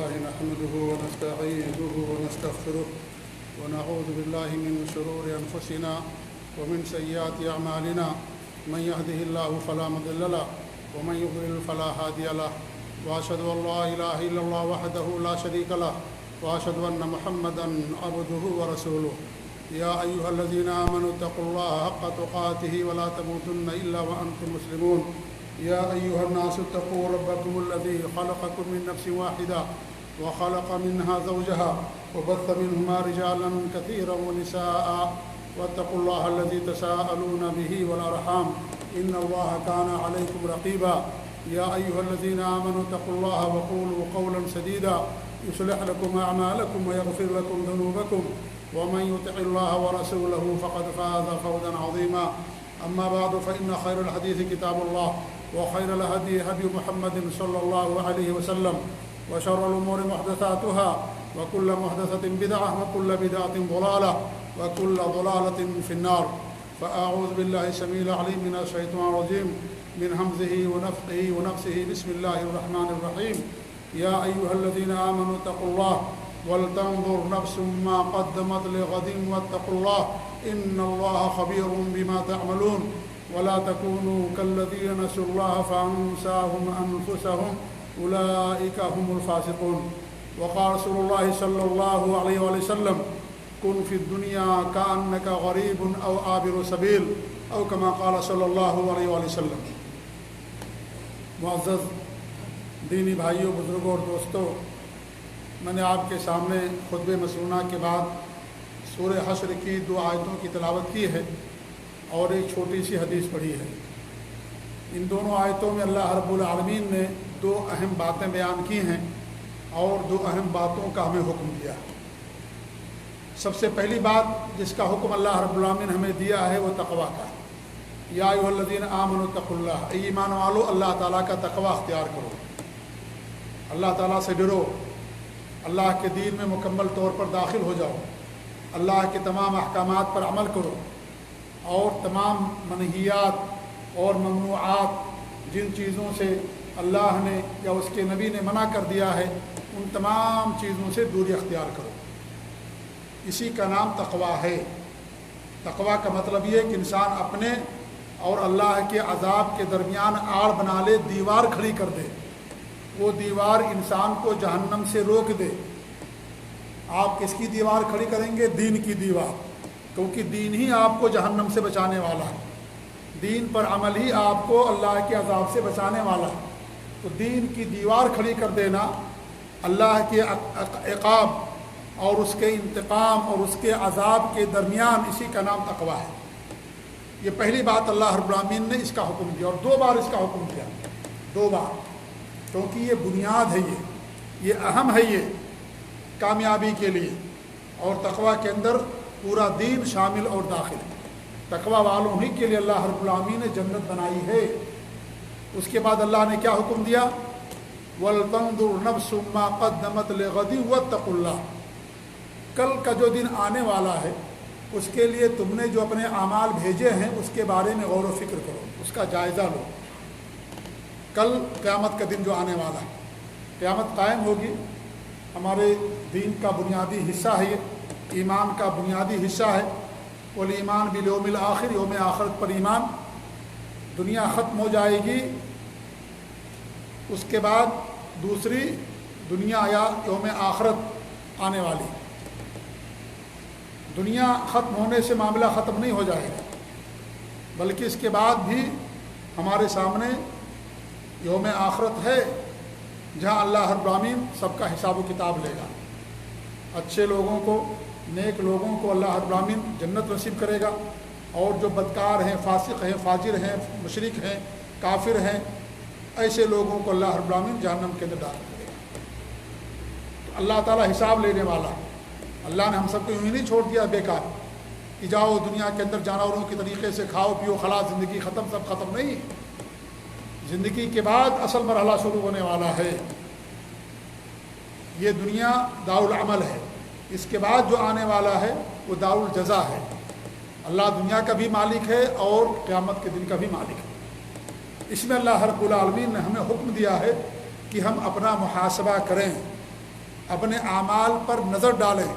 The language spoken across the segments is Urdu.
لله نحمده ونستعينه ونستغفره ونعوذ بالله من شرور أنفسنا ومن سيئات أعمالنا من يهده الله فلا مضل له ومن يضلل فلا هادي له وأشهد أن لا إله إلا الله وحده لا شريك له وأشهد أن محمدا عبده ورسوله يا أيها الذين آمنوا اتقوا الله حق تقاته ولا تموتن إلا وأنتم مسلمون يا أيها الناس اتقوا ربكم الذي خلقكم من نفس واحدة وخلق منها زوجها وبث منهما رجالا كثيرا ونساء واتقوا الله الذي تساءلون به والأرحام إن الله كان عليكم رقيبا يا أيها الذين آمنوا اتقوا الله وقولوا قولا سديدا يصلح لكم أعمالكم ويغفر لكم ذنوبكم ومن يطع الله ورسوله فقد فاز فوزا عظيما أما بعد فإن خير الحديث كتاب الله وخير الهدي هدي محمد صلى الله عليه وسلم وشر الأمور محدثاتها وكل محدثة بدعة وكل بدعة ضلالة وكل ضلالة في النار فأعوذ بالله السميع العليم من الشيطان الرجيم من همزه ونفخه ونفسه بسم الله الرحمن الرحيم يا أيها الذين آمنوا اتقوا الله ولتنظر نفس ما قدمت لغد واتقوا الله إن الله خبير بما تعملون ولا تكونوا كالذين نسوا الله فأنساهم أنفسهم أولئك هم الفاسقون وقال رسول الله صلى الله عليه وسلم كن في الدنيا كأنك غريب أو عابر سبيل أو كما قال صلی اللہ علیہ وسلم۔ معزز دینی بھائیوں، بزرگوں اور دوستوں، میں نے آپ کے سامنے خطبہ مسنونہ کے بعد سورہ حشر کی 2 آیتوں کی تلاوت کی ہے اور ایک چھوٹی سی حدیث پڑھی ہے۔ ان دونوں آیتوں میں اللہ رب العالمین نے 2 اہم باتیں بیان کی ہیں اور 2 اہم باتوں کا ہمیں حکم دیا ہے۔ سب سے پہلی بات جس کا حکم اللہ رب العالمین نے ہمیں دیا ہے وہ تقویٰ کا ہے۔ یا ایھا الذین آمنوا اتقوا اللہ، اے ایمان والو اللہ تعالیٰ کا تقویٰ اختیار کرو، اللہ تعالیٰ سے ڈرو، اللہ کے دین میں مکمل طور پر داخل ہو جاؤ، اللہ کے تمام احکامات پر عمل کرو اور تمام منہیات اور ممنوعات جن چیزوں سے اللہ نے یا اس کے نبی نے منع کر دیا ہے ان تمام چیزوں سے دوری اختیار کرو۔ اسی کا نام تقویٰ ہے۔ تقویٰ کا مطلب یہ ہے کہ انسان اپنے اور اللہ کے عذاب کے درمیان آڑ بنا لے، دیوار کھڑی کر دے، وہ دیوار انسان کو جہنم سے روک دے۔ آپ کس کی دیوار کھڑی کریں گے؟ دین کی دیوار، کیونکہ دین ہی آپ کو جہنم سے بچانے والا ہے، دین پر عمل ہی آپ کو اللہ کے عذاب سے بچانے والا ہے۔ تو دین کی دیوار کھڑی کر دینا، اللہ کے عقاب اور اس کے انتقام اور اس کے عذاب کے درمیان، اسی کا نام تقویٰ ہے۔ یہ پہلی بات اللہ رب العالمین نے اس کا حکم دیا، اور 2 بار اس کا حکم دیا، 2 بار، کیونکہ یہ بنیاد ہے، یہ اہم ہے، یہ کامیابی کے لیے، اور تقویٰ کے اندر پورا دین شامل اور داخل ہے۔ تقویٰ والوں ہی کے لیے اللہ رب العالمین نے جنت بنائی ہے۔ اس کے بعد اللہ نے کیا حکم دیا؟ وَلْتَنْظُرْ نَفْسٌ مَّا قَدَّمَتْ لِغَدٍ وَاتَّقُوا اللَّهَ، کل کا جو دن آنے والا ہے اس کے لیے تم نے جو اپنے اعمال بھیجے ہیں اس کے بارے میں غور و فکر کرو، اس کا جائزہ لو۔ کل قیامت کا دن جو آنے والا ہے، قیامت قائم ہوگی، ہمارے دین کا بنیادی حصہ ہے، یہ ایمان کا بنیادی حصہ ہے۔ والایمان بالیوم الآخر، یوم آخرت پر ایمان۔ دنیا ختم ہو جائے گی، اس کے بعد دوسری دنیا یا یوم آخرت آنے والی۔ دنیا ختم ہونے سے معاملہ ختم نہیں ہو جائے گا، بلکہ اس کے بعد بھی ہمارے سامنے یوم آخرت ہے، جہاں اللہ رب العالمین سب کا حساب و کتاب لے گا۔ اچھے لوگوں کو، نیک لوگوں کو اللہ رب العالمین جنت نصیب کرے گا، اور جو بدکار ہیں، فاسق ہیں، فاجر ہیں، مشرک ہیں، کافر ہیں، ایسے لوگوں کو اللہ رب العالمین جہنم کے اندر داخل کرے گا۔ تو اللہ تعالیٰ حساب لینے والا، اللہ نے ہم سب کو یوں ہی نہیں چھوڑ دیا بیکار کہ جاؤ دنیا کے اندر جانوروں کے طریقے سے کھاؤ پیو خلاص، زندگی ختم، سب ختم نہیں۔ زندگی کے بعد اصل مرحلہ شروع ہونے والا ہے۔ یہ دنیا دارالعمل ہے، اس کے بعد جو آنے والا ہے وہ دارالجزا ہے۔ اللہ دنیا کا بھی مالک ہے اور قیامت کے دن کا بھی مالک ہے۔ اس میں اللہ رب العالمین نے ہمیں حکم دیا ہے کہ ہم اپنا محاسبہ کریں، اپنے اعمال پر نظر ڈالیں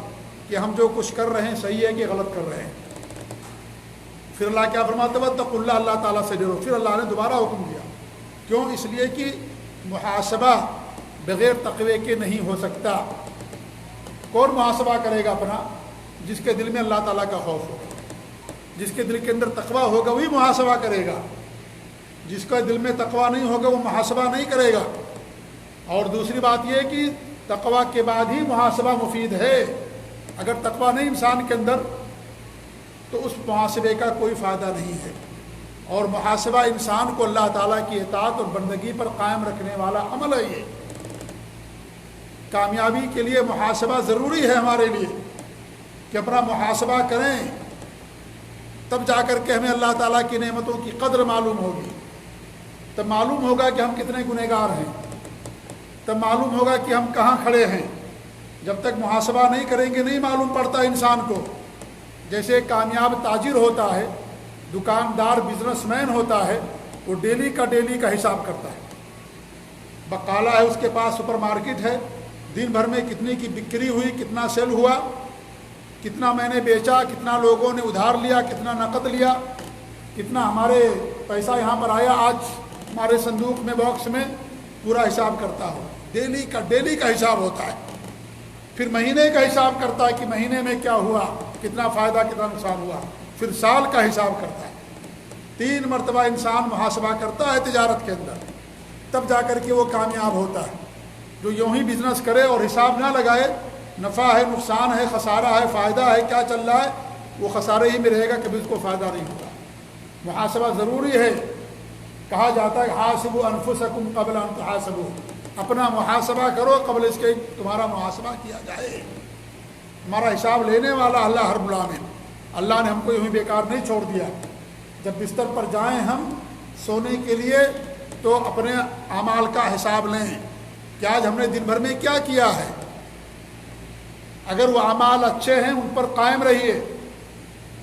کہ ہم جو کچھ کر رہے ہیں صحیح ہے کہ غلط کر رہے ہیں۔ پھر اللہ کیا فرماتا ہے واتقوا اللہ، اللہ تعالیٰ سے ڈرو۔ پھر اللہ نے دوبارہ حکم دیا، کیوں؟ اس لیے کہ محاسبہ بغیر تقوی کے نہیں ہو سکتا۔ کون محاسبہ کرے گا اپنا؟ جس کے دل میں اللہ تعالیٰ کا خوف ہوگا، جس کے دل کے اندر تقوی ہوگا وہی محاسبہ کرے گا۔ جس کا دل میں تقوی نہیں ہوگا وہ محاسبہ نہیں کرے گا۔ اور دوسری بات یہ کہ تقوی کے بعد ہی محاسبہ مفید ہے۔ اگر تقوی نہیں انسان کے اندر تو اس محاسبے کا کوئی فائدہ نہیں ہے۔ اور محاسبہ انسان کو اللہ تعالیٰ کی اطاعت اور بندگی پر قائم رکھنے والا عمل ہے۔ یہ کامیابی کے لیے محاسبہ ضروری ہے ہمارے لیے کہ اپنا محاسبہ کریں، تب جا کر کے ہمیں اللہ تعالیٰ کی نعمتوں کی قدر معلوم ہوگی، تب معلوم ہوگا کہ ہم کتنے گنہگار ہیں، تب معلوم ہوگا کہ ہم کہاں کھڑے ہیں۔ جب تک محاسبہ نہیں کریں گے نہیں معلوم پڑتا انسان کو۔ جیسے ایک کامیاب تاجر ہوتا ہے، دکاندار بزنس مین ہوتا ہے، وہ ڈیلی کا حساب کرتا ہے۔ بقالہ ہے، اس کے پاس سپر مارکیٹ ہے، دن بھر میں کتنی کی بکری ہوئی، کتنا سیل ہوا، کتنا میں نے بیچا، کتنا لوگوں نے ادھار لیا، کتنا نقد لیا، کتنا ہمارے پیسہ یہاں پر آیا آج ہمارے صندوق میں، باکس میں، پورا حساب کرتا ہو۔ ڈیلی کا حساب ہوتا ہے۔ پھر مہینے کا حساب کرتا ہے کہ مہینے میں کیا ہوا، کتنا فائدہ کتنا نقصان ہوا۔ پھر سال کا حساب کرتا ہے۔ 3 مرتبہ انسان محاسبہ کرتا ہے تجارت کے اندر، تب جا کر کے وہ کامیاب ہوتا ہے۔ جو یوں ہی بزنس کرے اور حساب نہ لگائے، نفع ہے، نقصان ہے، خسارہ ہے، فائدہ ہے، کیا چل رہا ہے، وہ خسارے ہی میں رہے گا، کبھی اس کو فائدہ نہیں ہوگا۔ محاسبہ ضروری ہے۔ کہا جاتا ہے حاسبوا انفسکم قبل ان تحاسبوا، اپنا محاسبہ کرو قبل اس کے تمہارا محاسبہ کیا جائے۔ ہمارا حساب لینے والا اللہ رب العالمین، اللہ نے ہم کو یوں بیکار نہیں چھوڑ دیا۔ جب بستر پر جائیں ہم سونے کے لیے تو اپنے اعمال کا حساب لیں کہ آج ہم نے دن بھر میں کیا کیا ہے۔ اگر وہ اعمال اچھے ہیں ان پر قائم رہیے،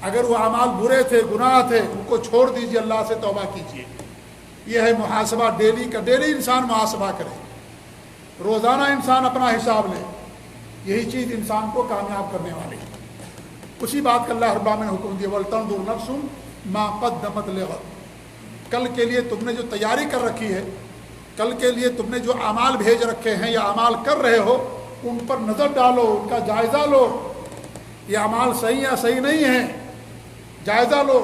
اگر وہ اعمال برے تھے، گناہ تھے، ان کو چھوڑ دیجیے، اللہ سے توبہ کیجیے۔ یہ ہے محاسبہ، ڈیلی انسان محاسبہ کرے، روزانہ انسان اپنا حساب لے۔ یہی چیز انسان کو کامیاب کرنے والی ہے۔ اسی بات کا اللہ رب العالمین نے حکم دیا وَلْتَنْظُرْ نَفْسٌ مَا قَدَّمَتْ لِغَدٍ، کل کے لیے تم نے جو تیاری کر رکھی ہے، کل کے لیے تم نے جو اعمال بھیج رکھے ہیں یا اعمال کر رہے ہو، ان پر نظر ڈالو، ان کا جائزہ لو۔ یہ اعمال صحیح یا صحیح نہیں ہیں، جائزہ لو۔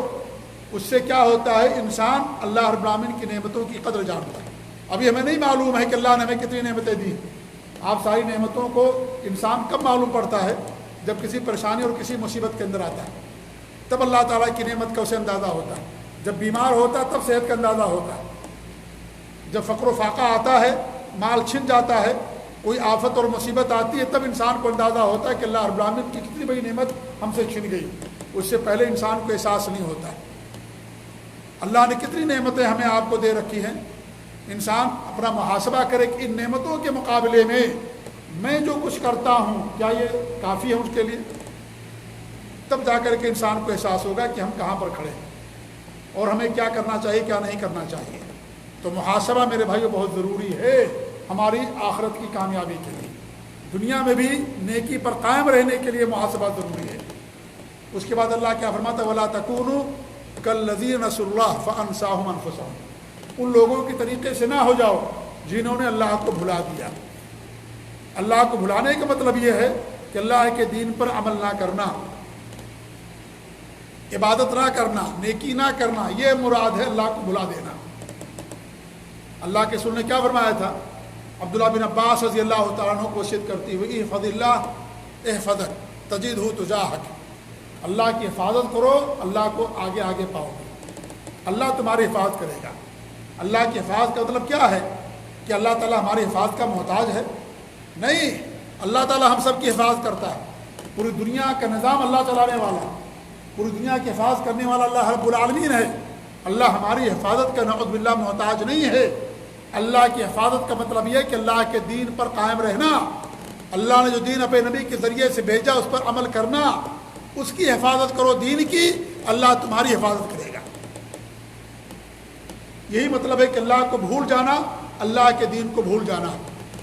اس سے کیا ہوتا ہے، انسان اللہ رب العالمین کی نعمتوں کی قدر جانتا ہے۔ ابھی ہمیں نہیں معلوم ہے کہ اللہ نے ہمیں کتنی نعمتیں دی۔ آپ ساری نعمتوں کو انسان کب معلوم پڑتا ہے؟ جب کسی پریشانی اور کسی مصیبت کے اندر آتا ہے، تب اللہ تعالیٰ کی نعمت کا اسے اندازہ ہوتا ہے۔ جب بیمار ہوتا ہے تب صحت کا اندازہ ہوتا ہے۔ جب فقر و فاقہ آتا ہے، مال چھن جاتا ہے، کوئی آفت اور مصیبت آتی ہے، تب انسان کو اندازہ ہوتا ہے کہ اللہ رب العالمین کی کتنی بڑی نعمت ہم سے چھن گئی۔ اس سے پہلے انسان کو احساس نہیں ہوتا ہے۔ اللہ نے کتنی نعمتیں ہمیں آپ کو دے رکھی ہیں۔ انسان اپنا محاسبہ کرے کہ ان نعمتوں کے مقابلے میں جو کچھ کرتا ہوں کیا یہ کافی ہے اس کے لیے؟ تب جا کر کے انسان کو احساس ہوگا کہ ہم کہاں پر کھڑے ہیں اور ہمیں کیا کرنا چاہیے، کیا نہیں کرنا چاہیے۔ تو محاسبہ میرے بھائیو بہت ضروری ہے ہماری آخرت کی کامیابی کے لیے۔ دنیا میں بھی نیکی پر قائم رہنے کے لیے محاسبہ ضروری ہے۔ اس کے بعد اللہ کیا فرماتا ہے وَلَا تَكُونُوا كَالَّذِينَ نَسُوا اللَّهَ فَأَنسَاهُمْ أَنفُسَهُمْ، ان لوگوں کی طریقے سے نہ ہو جاؤ جنہوں نے اللہ کو بھلا دیا۔ اللہ کو بھلانے کا مطلب یہ ہے کہ اللہ کے دین پر عمل نہ کرنا، عبادت نہ کرنا، نیکی نہ کرنا، یہ مراد ہے اللہ کو بھلا دینا۔ اللہ کے رسول نے کیا فرمایا تھا؟ عبداللہ بن عباس رضی اللہ تعالیٰ عنہ کو وصیت کرتی ہوئی احفظ اللہ احفظک تجدہ تجاہک، اللہ کی حفاظت کرو، اللہ کو آگے آگے پاؤ گے، اللہ تمہاری حفاظت کرے گا۔ اللہ کی حفاظت کا مطلب کیا ہے کہ اللہ تعالیٰ ہماری حفاظت کا محتاج ہے؟ نہیں، اللہ تعالیٰ ہم سب کی حفاظت کرتا ہے۔ پوری دنیا کا نظام اللہ چلانے والا ہے، پوری دنیا کی حفاظت کرنے والا اللہ رب العالمین ہے۔ اللہ ہماری حفاظت کا نعوذ باللہ محتاج نہیں ہے۔ اللہ کی حفاظت کا مطلب یہ کہ اللہ کے دین پر قائم رہنا، اللہ نے جو دین اپنے نبی کے ذریعے سے بھیجا اس پر عمل کرنا، اس کی حفاظت کرو، دین کی، اللہ تمہاری حفاظت کرے گا۔ یہی مطلب ہے کہ اللہ کو بھول جانا، اللہ کے دین کو بھول جانا۔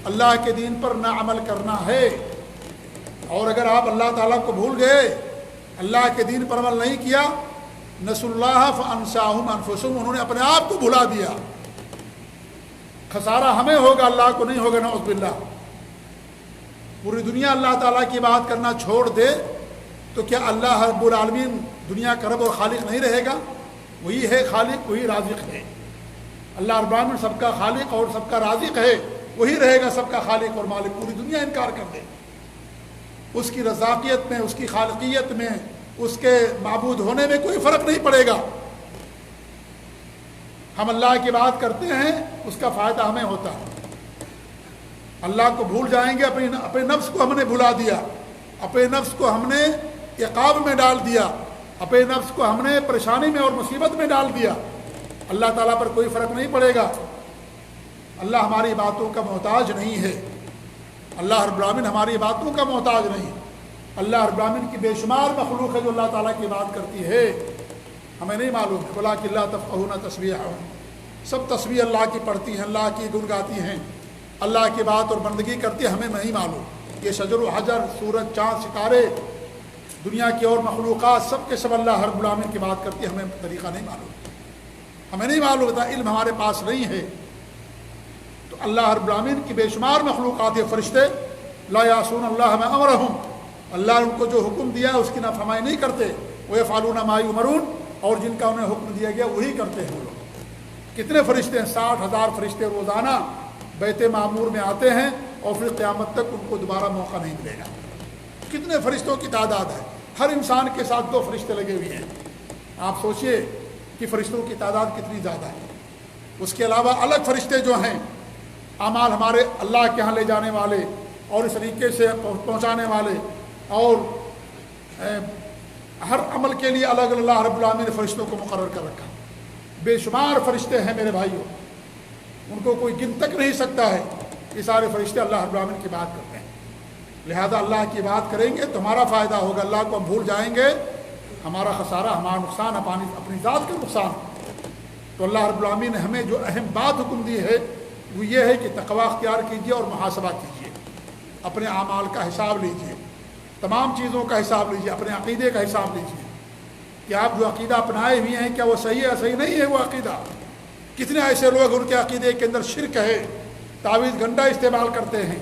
اللہ کے دین پر نہ عمل کرنا ہے۔ اور اگر آپ اللہ تعالیٰ کو بھول گئے، اللہ کے دین پر عمل نہیں کیا، نسوا اللہ فانساہم انفسہم، انہوں نے اپنے آپ کو بھلا دیا۔ خسارہ ہمیں ہوگا، اللہ کو نہیں ہوگا، نعوذ باللہ۔ پوری دنیا اللہ تعالیٰ کی بات کرنا چھوڑ دے تو کیا اللہ رب العالمین دنیا کا رب اور خالق نہیں رہے گا؟ وہی ہے خالق، وہی رازق ہے۔ اللہ رب العالمین سب کا خالق اور سب کا رازق ہے، وہی رہے گا سب کا خالق اور مالک۔ پوری دنیا انکار کر دے، اس کی رزاقیت میں، اس کی خالقیت میں، اس کے معبود ہونے میں کوئی فرق نہیں پڑے گا۔ ہم اللہ کی بات کرتے ہیں، اس کا فائدہ ہمیں ہوتا ہے۔ اللہ کو بھول جائیں گے، اپنے نفس کو ہم نے بھلا دیا، اپنے نفس کو ہم نے عقاب میں ڈال دیا، اپنے نفس کو ہم نے پریشانی میں اور مصیبت میں ڈال دیا۔ اللہ تعالیٰ پر کوئی فرق نہیں پڑے گا۔ اللہ ہماری باتوں کا محتاج نہیں ہے، اللہ رب العالمین ہماری باتوں کا محتاج نہیں۔ اللہ رب العالمین کی بے شمار مخلوق ہے جو اللہ تعالیٰ کی بات کرتی ہے، ہمیں نہیں معلوم ہے۔ وَلَٰكِن لَا تَفْقَهُونَ تَسْبِيحَهُمْ، سب تسبیح اللہ کی پڑھتی ہیں، اللہ کی گن گاتی ہیں، اللہ کی بات اور بندگی کرتی ہے، ہمیں نہیں معلوم۔ یہ شجر و حجر، سورج، چاند، ستارے، دنیا کی اور مخلوقات، سب کے سب اللہ رب العالمین کی بات کرتی ہے، ہمیں طریقہ نہیں معلوم، ہمیں نہیں معلوم ہوتا، علم ہمارے پاس نہیں ہے۔ تو اللہ رب العالمین کی بے شمار مخلوقات، یہ فرشتے لا یعصون اللہ ما امرہم، اللہ نے ان کو جو حکم دیا ہے اس کی نافرمانی نہیں کرتے، ویفعلون ما یؤمرون، اور جن کا انہیں حکم دیا گیا وہی کرتے ہیں وہ لوگ۔ کتنے فرشتے ہیں؟ 60,000 فرشتے روزانہ بیت معمور میں آتے ہیں، اور پھر قیامت تک ان کو دوبارہ موقع نہیں ملے گا۔ کتنے فرشتوں کی تعداد ہے؟ ہر انسان کے ساتھ 2 فرشتے لگے ہوئے ہیں۔ آپ سوچئے کہ فرشتوں کی تعداد کتنی زیادہ ہے۔ اس کے علاوہ الگ فرشتے جو ہیں، اعمال ہمارے اللہ کے ہاں لے جانے والے اور اس طریقے سے پہنچانے والے، اور ہر عمل کے لیے الگ اللہ رب العالمین نے فرشتوں کو مقرر کر رکھا۔ بے شمار فرشتے ہیں میرے بھائیوں، ان کو کوئی گن تک نہیں سکتا ہے۔ یہ سارے فرشتے اللہ رب العالمین کی بات کرتے ہیں، لہذا اللہ کی بات کریں گے تو ہمارا فائدہ ہوگا۔ اللہ کو ہم بھول جائیں گے، ہمارا خسارہ، ہمارا نقصان، اپنی ذات کا نقصان۔ تو اللہ رب العالمین نے ہمیں جو اہم بات حکم دی ہے وہ یہ ہے کہ تقوی اختیار کیجیے اور محاسبہ کیجیے، اپنے اعمال کا حساب لیجیے، تمام چیزوں کا حساب لیجیے، اپنے عقیدے کا حساب لیجیے کہ آپ جو عقیدہ اپنائے ہوئے ہیں کیا وہ صحیح ہے، صحیح نہیں ہے وہ عقیدہ۔ کتنے ایسے لوگ ان کے عقیدے کے اندر شرک ہے، تعویذ گنڈا استعمال کرتے ہیں،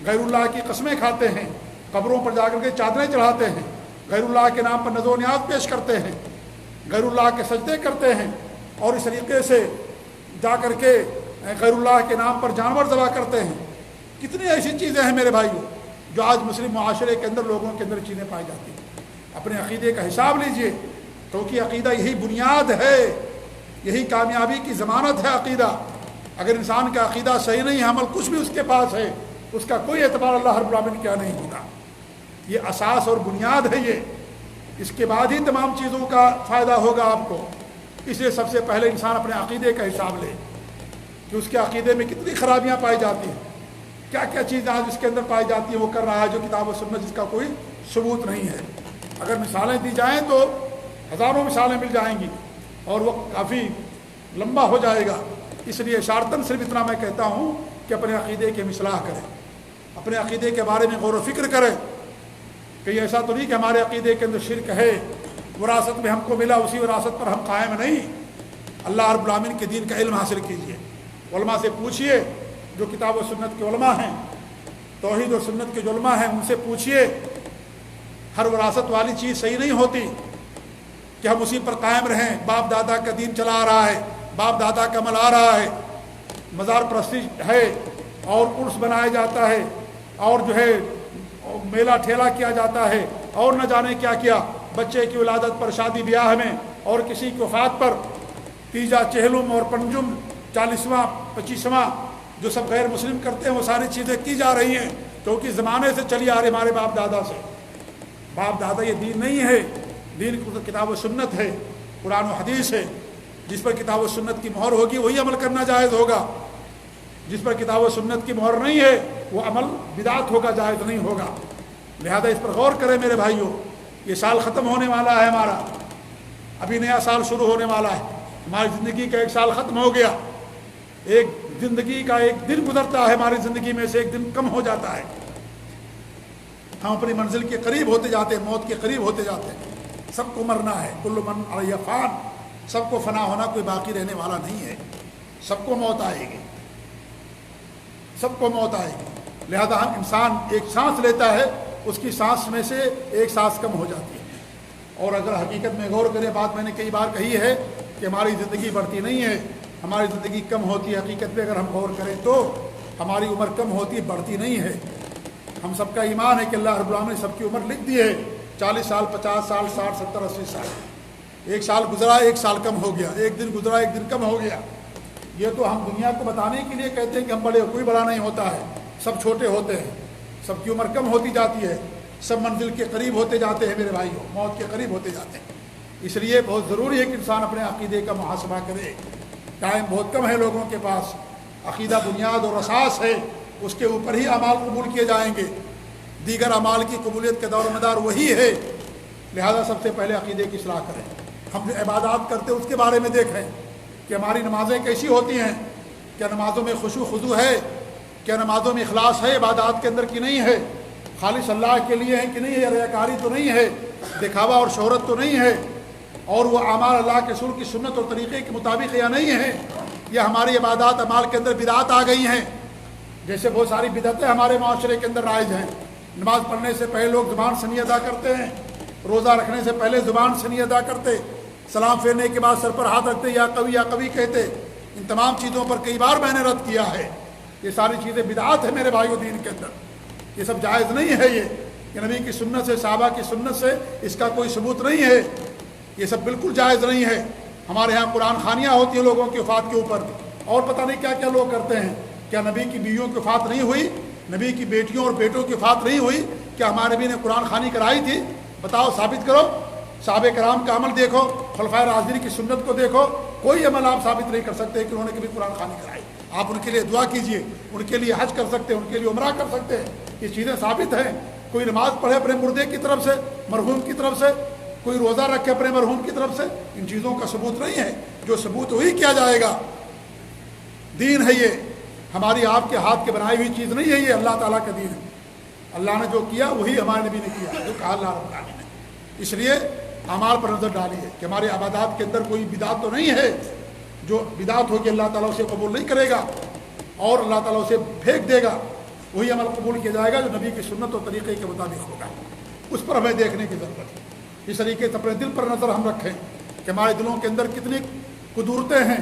غیر اللہ کی قسمیں کھاتے ہیں، قبروں پر جا کر کے چادریں چڑھاتے ہیں، غیر اللہ کے نام پر نذر و نیاز پیش کرتے ہیں، غیر اللہ کے سجدے کرتے ہیں، اور اس طریقے سے جا کر کے غیر اللہ کے نام پر جانور ذبح کرتے ہیں۔ کتنی ایسی چیزیں ہیں میرے بھائیوں جو آج مسلم معاشرے کے اندر لوگوں کے اندر چیزیں پائی جاتی ہیں۔ اپنے عقیدے کا حساب لیجئے، کیونکہ عقیدہ یہی بنیاد ہے، یہی کامیابی کی ضمانت ہے عقیدہ۔ اگر انسان کا عقیدہ صحیح نہیں ہے، عمل کچھ بھی اس کے پاس ہے، اس کا کوئی اعتبار اللہ رب العالمین کیا نہیں ہوگا۔ یہ اساس اور بنیاد ہے، یہ اس کے بعد ہی تمام چیزوں کا فائدہ ہوگا آپ کو۔ اس لیے سب سے پہلے انسان اپنے عقیدے کا حساب لے کہ اس کے عقیدے میں کتنی خرابیاں پائی جاتی ہیں، کیا کیا چیزیں آج اس کے اندر پائی جاتی ہیں وہ کر رہا ہے جو کتاب و سنت جس کا کوئی ثبوت نہیں ہے۔ اگر مثالیں دی جائیں تو ہزاروں مثالیں مل جائیں گی اور وہ کافی لمبا ہو جائے گا۔ اس لیے اشارتاً صرف اتنا میں کہتا ہوں کہ اپنے عقیدے کی اصلاح کریں، اپنے عقیدے کے بارے میں غور و فکر کریں کہ ایسا تو نہیں کہ ہمارے عقیدے کے اندر شرک ہے، وراثت میں ہم کو ملا اسی وراثت پر ہم قائم نہیں۔ اللہ رب العالمین کے دین کا علم حاصل کیجیے، علماء سے پوچھیے، جو کتاب و سنت کے علماء ہیں، توحید و سنت کے جو علماء ہیں ان سے پوچھیے۔ ہر وراثت والی چیز صحیح نہیں ہوتی کہ ہم اسی پر قائم رہیں۔ باپ دادا کا دین چلا آ رہا ہے، باپ دادا کا عمل آ رہا ہے، مزار پرستی ہے اور عرس بنایا جاتا ہے اور جو ہے میلہ ٹھیلا کیا جاتا ہے اور نہ جانے کیا کیا، بچے کی ولادت پر، شادی بیاہ میں اور کسی کی وفات پر تیجا چہلم اور پنجم 40واں 25واں جو سب غیر مسلم کرتے ہیں وہ ساری چیزیں کی جا رہی ہیں کیونکہ زمانے سے چلی آ رہی ہمارے باپ دادا سے۔ باپ دادا یہ دین نہیں ہے، دین کتاب و سنت ہے، قرآن و حدیث ہے۔ جس پر کتاب و سنت کی مہر ہوگی وہی عمل کرنا جائز ہوگا، جس پر کتاب و سنت کی مہر نہیں ہے وہ عمل بدعت ہوگا، جائز نہیں ہوگا۔ لہذا اس پر غور کریں میرے بھائیوں۔ یہ سال ختم ہونے والا ہے ہمارا، ابھی نیا سال شروع ہونے والا ہے، ہماری زندگی کا ایک سال ختم ہو گیا، ایک زندگی کا ایک دن گزرتا ہے، ہماری زندگی میں سے ایک دن کم ہو جاتا ہے، ہم اپنی منزل کے قریب ہوتے جاتے ہیں، موت کے قریب ہوتے جاتے ہیں۔ سب کو مرنا ہے، کل من علیہ فان، سب کو فنا ہونا، کوئی باقی رہنے والا نہیں ہے، سب کو موت آئے گی، سب کو موت آئے گی۔ لہذا ہم انسان ایک سانس لیتا ہے، اس کی سانس میں سے ایک سانس کم ہو جاتی ہے۔ اور اگر حقیقت میں غور کریں، بات میں نے کئی بار کہی ہے کہ ہماری زندگی بڑھتی نہیں ہے، ہماری زندگی کم ہوتی ہے۔ حقیقت میں اگر ہم غور کریں تو ہماری عمر کم ہوتی ہے، بڑھتی نہیں ہے۔ ہم سب کا ایمان ہے کہ اللہ رب العالمین نے سب کی عمر لکھ دی ہے، 40 سال، 50 سال، 60، 70، 80 سال۔ ایک سال گزرا، ایک سال کم ہو گیا، ایک دن گزرا، ایک دن کم ہو گیا۔ یہ تو ہم دنیا کو بتانے کے لیے کہتے ہیں کہ ہم بڑے، کوئی بڑا نہیں ہوتا ہے، سب چھوٹے ہوتے ہیں، سب کی عمر کم ہوتی جاتی ہے، سب منزل کے قریب ہوتے جاتے ہیں میرے بھائیوں، موت کے قریب ہوتے جاتے ہیں۔ اس لیے بہت ضروری ہے کہ انسان اپنے عقیدے کا محاسبہ کرے۔ ٹائم بہت کم ہے لوگوں کے پاس، عقیدہ بنیاد اور اساس ہے، اس کے اوپر ہی اعمال قبول کیے جائیں گے، دیگر اعمال کی قبولیت کا دور و مدار وہی ہے۔ لہذا سب سے پہلے عقیدے کی اصلاح کریں۔ ہم جو عبادات کرتے ہیں اس کے بارے میں دیکھیں کہ ہماری نمازیں کیسی ہوتی ہیں، کیا نمازوں میں خشوع خضوع ہے، کیا نمازوں میں اخلاص ہے عبادات کے اندر کی نہیں ہے، خالص اللہ کے لیے ہے کہ نہیں ہے، ریاکاری تو نہیں ہے، دکھاوا اور شہرت تو نہیں ہے، اور وہ اعمال اللہ کے رسول کی سنت اور طریقے کے مطابق یا نہیں ہے، یا ہماری عبادات اعمال کے اندر بدعات آ گئی ہیں۔ جیسے بہت ساری بدعتیں ہمارے معاشرے کے اندر رائج ہیں۔ نماز پڑھنے سے پہلے لوگ زبان ثنی ادا کرتے ہیں، روزہ رکھنے سے پہلے زبان ثنی ادا کرتے، سلام پھیرنے کے بعد سر پر ہاتھ رکھتے، یا قوی کہتے۔ ان تمام چیزوں پر کئی بار میں نے رد کیا ہے، یہ ساری چیزیں بدعات ہیں میرے بھائیو دین کے اندر، یہ سب جائز نہیں ہے۔ یہ نبی کی سنت سے، صحابہ کی سنت سے اس کا کوئی ثبوت نہیں ہے، یہ سب بالکل جائز نہیں ہے۔ ہمارے ہاں قرآن خوانیاں ہوتی ہیں لوگوں کی وفات کے اوپر، اور پتہ نہیں کیا کیا لوگ کرتے ہیں۔ کیا نبی کی بیویوں کی وفات نہیں ہوئی، نبی کی بیٹیوں اور بیٹوں کی وفات نہیں ہوئی؟ کیا ہمارے نبی نے قرآن خوانی کرائی تھی؟ بتاؤ، ثابت کرو۔ صحابہ کرام کا عمل دیکھو، خلفائے راشدین کی سنت کو دیکھو، کوئی عمل آپ ثابت نہیں کر سکتے کہ انہوں نے کبھی قرآن خوانی کرائی۔ آپ ان کے لیے دعا کیجئے، ان کے لیے حج کر سکتے ہیں، ان کے لیے عمرہ کر سکتے ہیں، یہ چیزیں ثابت ہیں۔ کوئی نماز پڑھے اپنے مردے کی طرف سے، مرحوم کی طرف سے، کوئی روزہ رکھے اپنے مرحوم کی طرف سے، ان چیزوں کا ثبوت نہیں ہے۔ جو ثبوت وہی کیا جائے گا۔ دین ہے یہ، ہماری آپ کے ہاتھ کے بنائی ہوئی چیز نہیں ہے، یہ اللہ تعالیٰ کا دین ہے۔ اللہ نے جو کیا وہی ہمارے نبی نے کیا، جو کہا اللہ رب العالمین نے۔ اس لیے اعمال پر نظر ڈالیے کہ ہمارے عبادات کے اندر کوئی بدعت تو نہیں ہے، جو بدعت ہوگی اللہ تعالیٰ اسے قبول نہیں کرے گا، اور اللہ تعالیٰ اسے پھینک دے گا۔ وہی عمل قبول کیا جائے گا جو نبی کی سنت اور طریقے کے مطابق ہوگا، اس پر ہمیں دیکھنے کی ضرورت ہے۔ اس طریقے سے اپنے دل پر نظر ہم رکھیں کہ ہمارے دلوں کے اندر کتنی قدورتیں ہیں،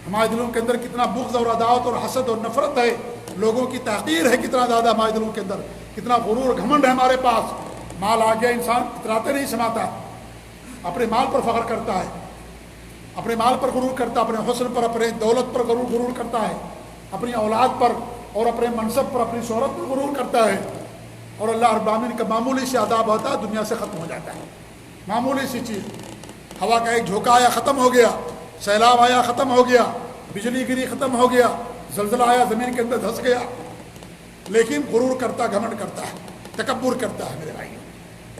ہمارے دلوں کے اندر کتنا بغض اور عداوت اور حسد اور نفرت ہے، لوگوں کی تحقیر ہے کتنا زیادہ ہمارے دلوں کے اندر، کتنا غرور اور گھمنڈ ہے ہمارے پاس۔ مال آ گیا، انسان اتراتے نہیں سماتا، اپنے مال پر فخر کرتا ہے، اپنے مال پر غرور کرتا ہے، اپنے حسن پر، اپنے دولت پر غرور کرتا ہے، اپنی اولاد پر اور اپنے منصب پر، اپنی شہرت پر غرور کرتا ہے، اور اللہ رب العالمین کا معمولی سے عذاب ہوتا ہے، دنیا سے ختم ہو جاتا ہے۔ معمولی سی چیز، ہوا کا ایک جھونکا آیا ختم ہو گیا، سیلاب آیا ختم ہو گیا، بجلی گری ختم ہو گیا، زلزلہ آیا زمین کے اندر دھس گیا، لیکن غرور کرتا، گھمنڈ کرتا ہے، تکبر کرتا ہے۔ میرے بھائی،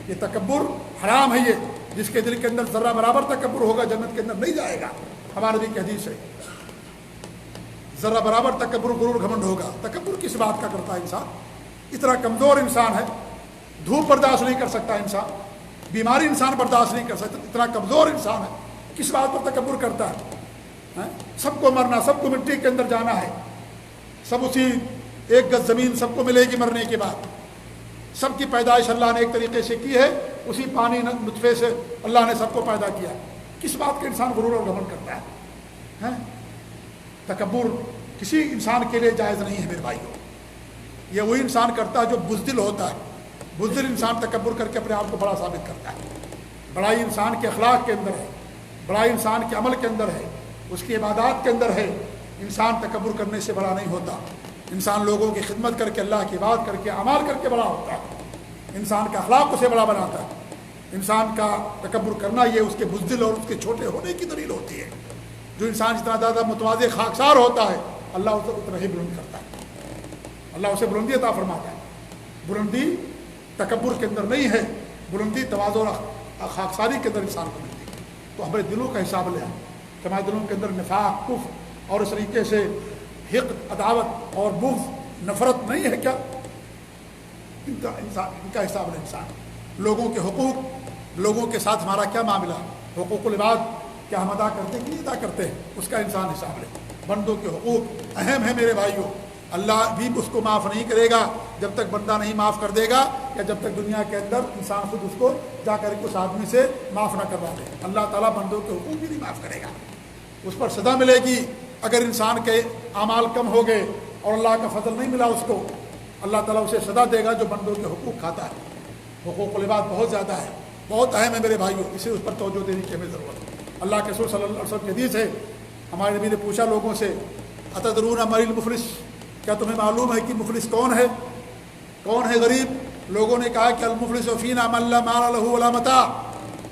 یہ تکبر حرام ہے۔ یہ جس کے دل کے اندر ذرہ برابر تکبر ہوگا جنت کے اندر نہیں جائے گا، ہمارے نبی کی حدیث ہے۔ ذرہ برابر تکبر، غرور، گھمنڈ ہوگا۔ تکبر کس بات کا کرتا ہے انسان؟ اتنا کمزور انسان ہے، دھوپ برداشت نہیں کر سکتا انسان، بیماری انسان برداشت نہیں کر سکتا، اتنا کمزور انسان ہے، کس بات پر تکبر کرتا ہے؟ سب کو مرنا، سب کو مٹی کے اندر جانا ہے، سب اسی ایک گز زمین سب کو ملے گی مرنے کے بعد، سب کی پیدائش اللہ نے ایک طریقے سے کی ہے، اسی پانی نطفے سے اللہ نے سب کو پیدا کیا۔ کس بات کا انسان غرور اور گھمنڈ کرتا ہے؟ تکبر کسی انسان کے لیے جائز نہیں ہے میرے بھائیوں۔ یہ وہی انسان کرتا ہے جو بزدل ہوتا ہے۔ بزدل انسان تکبر کر کے اپنے آپ کو بڑا ثابت کرتا ہے۔ بڑائی انسان کے اخلاق کے اندر ہے، بڑائی انسان کے عمل کے اندر ہے، اس کی عبادات کے اندر ہے۔ انسان تکبر کرنے سے بڑا نہیں ہوتا، انسان لوگوں کی خدمت کر کے، اللہ کی بات کر کے، اعمال کر کے بڑا ہوتا ہے۔ انسان کا اخلاق اسے بڑا بناتا ہے۔ انسان کا تکبر کرنا یہ اس کے بزدل اور اس کے چھوٹے ہونے کی دلیل ہوتی ہے۔ جو انسان جتنا زیادہ متواضع خاکسار ہوتا ہے، اللہ اسے اتنا ہی بلند کرتا ہے، اللہ اسے بلندی عطا فرماتا ہے۔ بلندی تکبر کے اندر نہیں ہے، بلندی تواضع اور خاکساری کے اندر انسان کو ملتی ہے۔ تو ہمارے دلوں کا حساب لیں کہ ہمارے دلوں کے اندر نفاق، کفر اور اس طریقے سے حقد، عداوت اور بغض، نفرت نہیں ہے کیا؟ ان کا حساب الانسان، لوگوں کے حقوق، لوگوں کے ساتھ ہمارا کیا معاملہ، حقوق العباد کیا ہم ادا کرتے کہ نہیں ادا کرتے ہیں، اس کا انسان حساب لے۔ بندوں کے حقوق اہم ہیں میرے بھائیوں، اللہ بھی اس کو معاف نہیں کرے گا جب تک بندہ نہیں معاف کر دے گا، یا جب تک دنیا کے اندر انسان خود اس کو جا کر کے اس آدمی سے معاف نہ کروا دے۔ اللہ تعالیٰ بندوں کے حقوق بھی نہیں معاف کرے گا، اس پر سزا ملے گی۔ اگر انسان کے اعمال کم ہو گئے اور اللہ کا فضل نہیں ملا اس کو، اللہ تعالیٰ اسے سزا دے گا جو بندوں کے حقوق کھاتا ہے۔ حقوق العباد بہت زیادہ ہے، بہت اہم ہے میرے بھائیوں، اسے اس پر توجہ دینے کی ہمیں ضرورت ہے۔ اللہ کے رسول صلی اللہ علیہ وسلم کی حدیث ہے، ہمارے نبی نے پوچھا لوگوں سے، اتدرون من المفلس، کیا تمہیں معلوم ہے کہ مفلس کون ہے، کون ہے غریب؟ لوگوں نے کہا کہ المفلس فینا من لا مال له ولا متاع،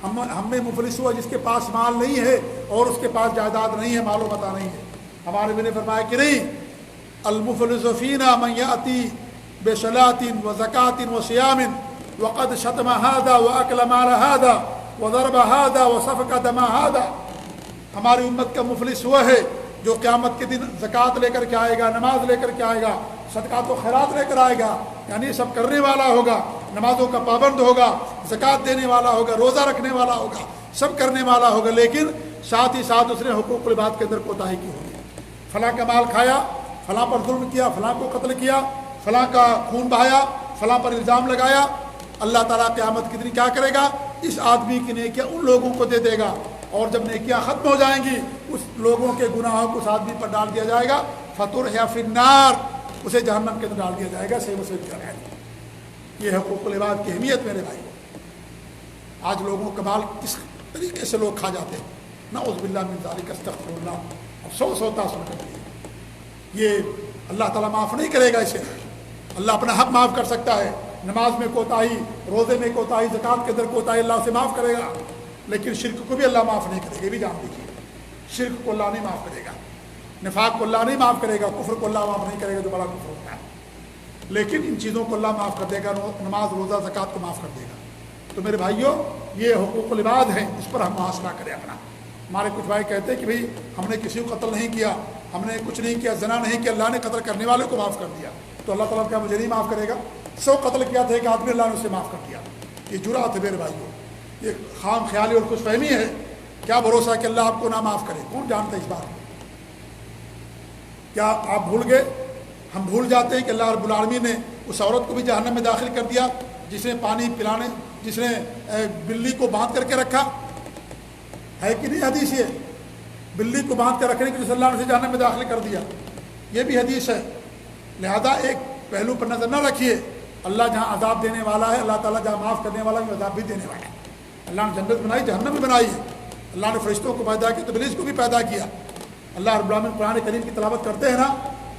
ہم میں مفلس ہوا جس کے پاس مال نہیں ہے اور اس کے پاس جائیداد نہیں ہے، مال و متاع نہیں ہے۔ ہمارے نبی نے فرمایا کہ نہیں، المفلس فینا من یاتی بصلاۃ وزکاۃ وصیام وقد شتم هذا واکل مال هذا وضرب هذا وسفك دم هذا، ہماری امت کا مفلس ہوا ہے جو قیامت کے دن زکوٰۃ لے کر کے آئے گا، نماز لے کر کے آئے گا، صدقات و خیرات لے کر آئے گا، یعنی سب کرنے والا ہوگا، نمازوں کا پابند ہوگا، زکوٰۃ دینے والا ہوگا، روزہ رکھنے والا ہوگا، سب کرنے والا ہوگا، لیکن ساتھ ہی ساتھ اس نے حقوق العباد کے اندر کوتاہی کی ہوگی، فلاں کا مال کھایا، فلاں پر ظلم کیا، فلاں کو قتل کیا، فلاں کا خون بہایا، فلاں پر الزام لگایا۔ اللہ تعالیٰ قیامت کے دن کیا کرے گا؟ اس آدمی کی نیکیاں ان لوگوں کو دے دے گا، اور جب نیکیاں ختم ہو جائیں گی اس لوگوں کے گناہوں کو اس آدمی پر ڈال دیا جائے گا، فطرح فی النار، اسے جہنم کے اندر ڈال دیا جائے گا، صحیح مسلم کی روایت۔ یہ حقوق العباد کی اہمیت میرے بھائی۔ آج لوگوں کا مال کس طریقے سے لوگ کھا جاتے ہیں، نعوذ باللہ من ذالک، استغفر اللہ، افسوس ہوتا ہے سن کر کے۔ یہ اللہ تعالیٰ معاف نہیں کرے گا اسے، اللہ اپنا حق معاف کر سکتا ہے، نماز میں کوتاہی، روزے میں کوتاہی، زکوٰۃ کے اندر کوتاہی اللہ سے معاف کرے گا، لیکن شرک کو بھی اللہ معاف نہیں کرے گا، یہ بھی جان لیجیے، شرک کو اللہ نہیں معاف کرے گا، نفاق کو اللہ نہیں معاف کرے گا، کفر کو اللہ معاف نہیں کرے گا جو بڑا کفر ہوتا ہے، لیکن ان چیزوں کو اللہ معاف کر دے گا، نماز روزہ زکوٰۃ کو معاف کر دے گا۔ تو میرے بھائیوں، یہ حقوق العباد ہیں، اس پر ہم محاسبہ کریں اپنا۔ ہمارے کچھ بھائی کہتے ہیں کہ بھئی ہم نے کسی کو قتل نہیں کیا، ہم نے کچھ نہیں کیا، زنا نہیں کیا، اللہ نے قتل کرنے والے کو معاف کر دیا، تو اللہ تعالیٰ کیا مجھے نہیں معاف کرے گا؟ 100 قتل کیا تھا ایک آدمی، اللہ نے اسے معاف کر دیا۔ یہ جرأت ہے میرے بھائیوں، یہ خام خیالی اور خوش فہمی ہے۔ کیا بھروسہ کہ اللہ آپ کو نہ معاف کرے؟ کون جانتا ہے اس بات کو؟ کیا آپ بھول گئے؟ ہم بھول جاتے ہیں کہ اللہ رب العالمین نے اس عورت کو بھی جہنم میں داخل کر دیا جس نے پانی پلانے، جس نے بلی کو باندھ کر کے رکھا ہے کہ نہیں؟ حدیث ہے، بلی کو باندھ کر رکھنے کے لیے اللہ نے اسے جہنم میں داخل کر دیا، یہ بھی حدیث ہے۔ لہذا ایک پہلو پر نظر نہ رکھیے، اللہ جہاں عذاب دینے والا ہے، اللہ تعالیٰ جہاں معاف کرنے والا ہے، عذاب بھی دینے والا ہے۔ اللہ نے جنت بنائی، جہنم بھی بنائی ہے، اللہ نے فرشتوں کو پیدا کیا تو ابلیس کو بھی پیدا کیا۔ اللہ رب العالمین قرآن کریم کی تلاوت کرتے ہیں نا،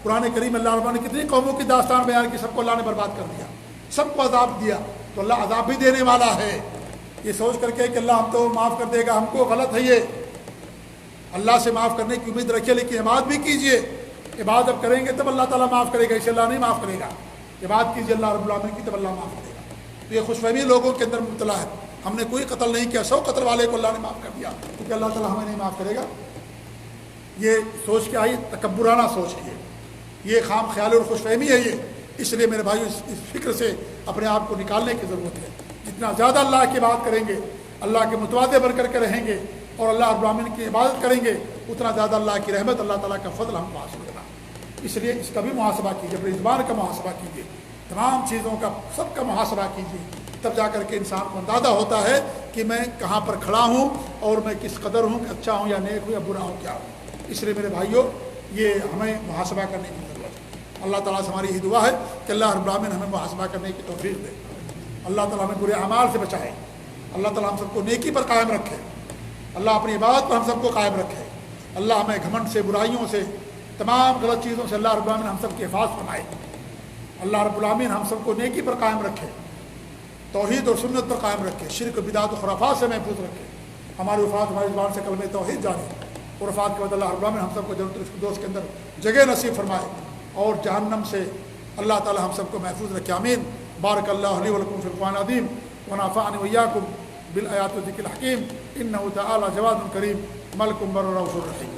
قرآن کریم اللہ رب العالمین نے کتنی قوموں کی داستان بیان کی، سب کو اللہ نے برباد کر دیا، سب کو عذاب دیا، تو اللہ عذاب بھی دینے والا ہے۔ یہ سوچ کر کے کہ اللہ ہم تو معاف کر دے گا، ہم کو غلط ہے یہ، اللہ سے معاف کرنے کی امید رکھیے، لیکن عبادت بھی کیجیے، عبادت اب کریں گے تب اللہ تعالیٰ معاف کرے گا، اسے اللہ نہیں معاف کرے گا۔ عبادت کیجیے اللہ رب العالمین کی، تب اللہ معاف کرے گا۔ تو یہ خوش فہمی لوگوں کے اندر مبتلا ہے، ہم نے کوئی قتل نہیں کیا، 100 قتل والے کو اللہ نے معاف کر دیا، کیونکہ اللہ تعالیٰ ہمیں نہیں معاف کرے گا۔ یہ سوچ کے آئی تکبرانہ سوچ ہے، یہ خام خیال اور خوش فہمی ہے یہ۔ اس لیے میرے بھائیو اس فکر سے اپنے آپ کو نکالنے کی ضرورت ہے۔ جتنا زیادہ اللہ کی بات کریں گے، اللہ کے متوادے بن کر کے رہیں گے اور اللہ رب العالمین کی عبادت کریں گے، اتنا زیادہ اللہ کی رحمت، اللہ تعالیٰ کا فضل ہم کو حاصل ہوگا۔ اس لیے اس کا بھی محاسبہ کیجیے، اپنی زبان کا محاسبہ کیجیے، تمام چیزوں کا سب کا محاسبہ کیجیے، تب جا کر کے انسان کو اندازہ ہوتا ہے کہ میں کہاں پر کھڑا ہوں اور میں کس قدر ہوں، کہ اچھا ہوں یا نیک ہوں یا برا ہوں، کیا ہوں۔ اس لیے میرے بھائیوں، یہ ہمیں محاسبہ کرنے کی ضرورت ہے۔ اللہ تعالیٰ سے ہماری یہ دعا ہے کہ اللہ رب العالمین ہمیں محاسبہ کرنے کی توفیق دے، اللہ تعالیٰ ہمیں برے اعمال سے بچائے، اللہ تعالیٰ ہم سب کو نیکی پر قائم رکھے، اللہ اپنی عبادت پر ہم سب کو قائم رکھے، اللہ ہمیں گھمنڈ سے، برائیوں سے، تمام غلط چیزوں سے اللہ رب العالمین ہم سب کی حفاظت فرمائے، اللہ رب العالمین ہم سب کو نیکی پر قائم رکھے، توحید اور سنت پر قائم رکھے، شرک بدعت و خرافات سے محفوظ رکھے، ہماری وفات ہماری زبان سے کلمہ توحید جاری، اور وفات کے بعد اللہ رب العالمین ہم سب کو جنت الفردوس کے اندر جگہ نصیب فرمائے، اور جہنم سے اللہ تعالی ہم سب کو محفوظ رکھے، آمین۔ بارک اللہ لی ولکم فی القرآن العظیم ونفعنی وإیاکم بالآیات والذکر الحکیم، انہ تعالی جواد کریم ملک بر رؤوف رحیم۔